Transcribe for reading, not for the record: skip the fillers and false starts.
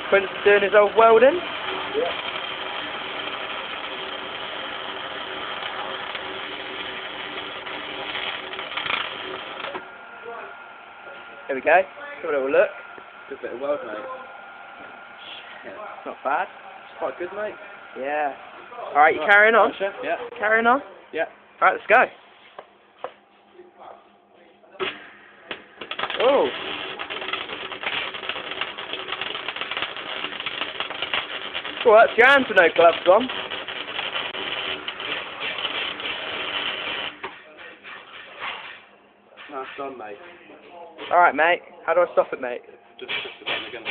Quint's doing his old welding. Yeah. Here we go. Have a little look. Good bit of weld, mate. Yeah, not bad. It's quite good, mate. Yeah. Alright, you carrying on? Yeah. Carrying on? Yeah. Alright, let's go. Oh. Well, that's your hands with no gloves on. Nice done, mate. Alright, mate. How do I stop it, mate? Just push the button again.